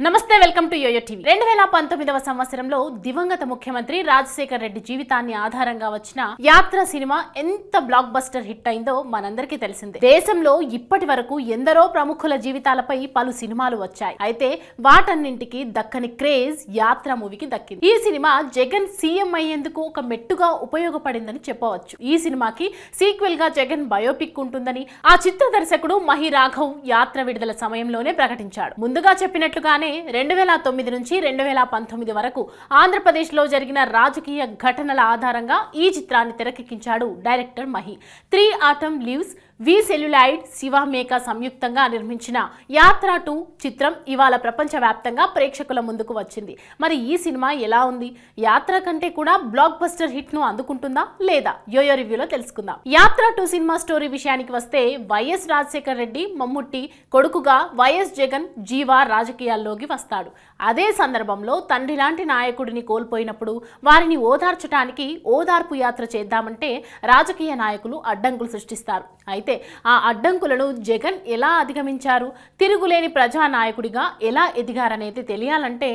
నమస్తే welcome to yo-yo TV 2019వ సంవత్సరంలో దివంగత ముఖ్యమంత్రి రాజశేఖర్ రెడ్డి జీవితాన్ని ఆధారంగా వచ్చిన యాత్ర సినిమా ఎంత బ్లాక్ బస్టర్ హిట్ అయిందో మనందరికీ తెలిసిందే. దేశంలో ఇప్పటి వరకు ఎందరో ప్రముఖుల జీవితాలపై పలు సినిమాలు వచ్చాయి. అయితే వాటన్నింటికి దక్కని క్రేజ్ యాత్ర మూవీకి దక్కింది. ఈ సినిమా జగన్ సీఎం అయ్యేందుకు ఒక మెట్టుగా ఉపయోగపడిందని చెప్పవచ్చు. ఈ సినిమాకి సీక్వెల్ గా జగన్ బయోపిక్ ఉంటుందని ఆ చిత్ర దర్శకుడు మహి రాఘవ్ యాత్ర విడుదల సమయంలోనే ప్రకటించాడు. ముందుగా చెప్పినట్లుగానే 2009 నుంచి 2019 వరకు ఆంధ్రప్రదేశ్లో జరిగిన రాజకీయ ఘటనల ఆధారంగా ఈ చిత్రాన్ని తెరకెక్కించాడు డైరెక్టర్ మహి. 3 Autumn Leaves, వి సెల్యులాయిడ్, శివ మేకా సంయుక్తంగా నిర్మించిన యాత్ర 2 చిత్రం ఇవాళ ప్రపంచవ్యాప్తంగా ప్రేక్షకుల ముందుకు వచ్చింది. మరి ఈ సినిమా ఎలా ఉంది? యాత్ర కంటే కూడా బ్లాక్ బస్టర్ హిట్ ను అందుకుంటుందా లేదా? యోయో రివ్యూలో తెలుసుకుందాం. యాత్ర 2 సినిమా స్టోరీ విషయానికి వస్తే వైఎస్ రాజశేఖర్ రెడ్డి మమ్ముట్టి కొడుకుగా వైఎస్ జగన్ జీవా రాజకీయాల్లోకి వస్తాడు. అదే సందర్భంలో తండ్రి లాంటి నాయకుడిని కోల్పోయినప్పుడు వారిని ఓదార్చడానికి ఓదార్పు యాత్ర చేద్దామంటే రాజకీయ నాయకులు అడ్డంకులు సృష్టిస్తారు. అయితే ఆ అడ్డంకులను జగన్ ఎలా అధిగమించారు, తిరుగులేని ప్రజానాయకుడిగా ఎలా ఎదిగారనేది తెలియాలంటే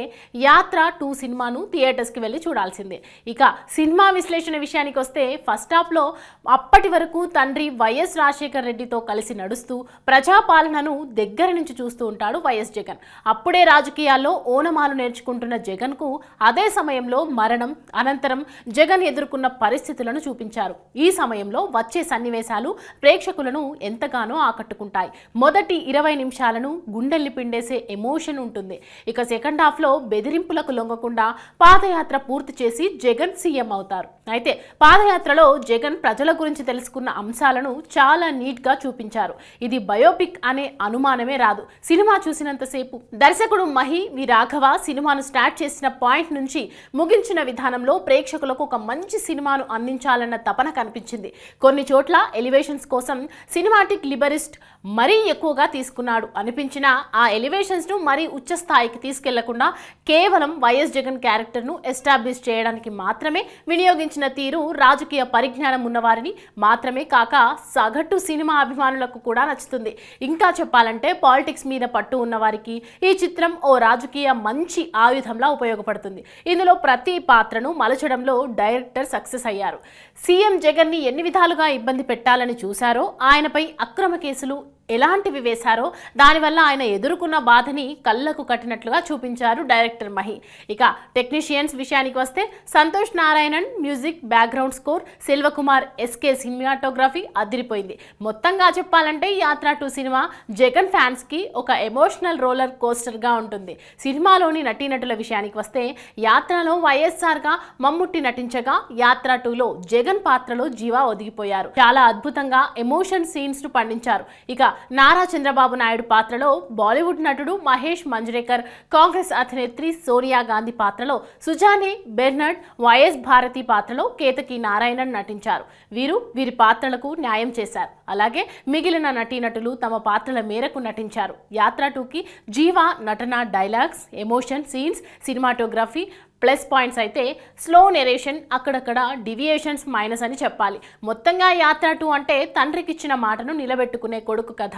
యాత్ర 2 సినిమాను థియేటర్స్కి వెళ్ళి చూడాల్సిందే. ఇక సినిమా విశ్లేషణ విషయానికి వస్తే ఫస్ట్ హాఫ్లో అప్పటి వరకు తండ్రి వైఎస్ రాజశేఖర్ రెడ్డితో కలిసి నడుస్తూ ప్రజాపాలనను దగ్గర నుంచి చూస్తూ ఉంటాడు వైఎస్ జగన్. అప్పుడే రాజకీయాల్లో ఓనమాలు నేర్చుకుంటున్న జగన్కు అదే సమయంలో మరణం అనంతరం జగన్ ఎదుర్కొన్న పరిస్థితులను చూపించారు. ఈ సమయంలో వచ్చే సన్నివేశాలు ప్రేక్షకులను ఎంతగానో ఆకట్టుకుంటాయి. మొదటి 20 నిమిషాలను గుండెల్ని పిండేసే ఎమోషన్ ఉంటుంది. ఇక సెకండ్ హాఫ్లో బెదిరింపులకు లొంగకుండా పాదయాత్ర పూర్తి చేసి జగన్ సీఎం అవుతారు. అయితే పాదయాత్రలో జగన్ ప్రజల గురించి తెలుసుకున్న అంశాలను చాలా నీట్గా చూపించారు. ఇది బయోపిక్ అనే అనుమానమే రాదు సినిమా చూసినంతసేపు. దర్శకుడు మహి వి రాఘవ సినిమాను స్టార్ట్ చేసిన పాయింట్ నుంచి ముగించిన విధానంలో ప్రేక్షకులకు ఒక మంచి సినిమాను అందించాలన్న తపన కనిపించింది. కొన్ని చోట్ల ఎలివేషన్స్ కోసం సినిమాటిక్ లిబరిస్ట్ మరీ ఎక్కువగా తీసుకున్నాడు అనిపించిన ఆ ఎలివేషన్స్ ను మరీ ఉచ్చ స్థాయికి తీసుకెళ్లకుండా కేవలం వైఎస్ జగన్ క్యారెక్టర్ ను ఎస్టాబ్లిష్ చేయడానికి మాత్రమే వినియోగించిన తీరు రాజకీయ పరిజ్ఞానం ఉన్నవారిని మాత్రమే కాక సగటు సినిమా అభిమానులకు కూడా నచ్చుతుంది. ఇంకా చెప్పాలంటే పాలిటిక్స్ మీద పట్టు ఉన్నవారికి ఈ చిత్రం ఓ రాజకీయ మంచి ఆయుధంలా ఉపయోగపడుతుంది. ఇందులో ప్రతి పాత్రను మలచడంలో డైరెక్టర్ సక్సెస్ అయ్యారు. సీఎం జగన్ ని ఎన్ని విధాలుగా ఇబ్బంది పెట్టాలని చూశారో, ఆయనపై అక్రమ కేసులు ఎలాంటివి వేశారో దానివల్ల ఆయన ఎదుర్కొన్న బాధని కళ్ళకు కట్టినట్లుగా చూపించారు డైరెక్టర్ మహి. ఇక టెక్నీషియన్స్ విషయానికి వస్తే Santhosh Narayanan music, background score, Selvakumar SK cinematography అదిరిపోయింది. మొత్తంగా చెప్పాలంటే యాత్ర 2 సినిమా జగన్ ఫ్యాన్స్ కి ఒక ఎమోషనల్ రోలర్ కోస్టర్ గా ఉంటుంది. సినిమాలోని నటీనటుల విషయానికి వస్తే యాత్రలో వైఎస్ఆర్ గా మమ్ముట్టి నటించగా యాత్ర 2లో జగన్ పాత్రలో జీవా ఒదిగిపోయారు. చాలా అద్భుతంగా ఎమోషన్ సీన్స్ ను పండించారు. ఇక నారా చంద్రబాబు నాయుడు పాత్రలో బాలీవుడ్ నటుడు మహేష్ మంజ్రేకర్, కాంగ్రెస్ అధినేత్రి సోనియా గాంధీ పాత్రలో సుజానే బెర్నర్డ్, వైఎస్ భారతి పాత్రలో కేతకి నారాయణన్ నటించారు. వీరి పాత్రలకు న్యాయం చేశారు. అలాగే మిగిలిన నటీనటులు తమ పాత్రల మేరకు నటించారు. యాత్ర 2కి జీవా నటన, dialogues, emotion scenes, cinematography plus points అయితే స్లో నెరేషన్, అక్కడక్కడ డివియేషన్స్ మైనస్ అని చెప్పాలి. మొత్తంగా యాత్ర 2 అంటే తండ్రికిచ్చిన మాటను నిలబెట్టుకునే కొడుకు కథ.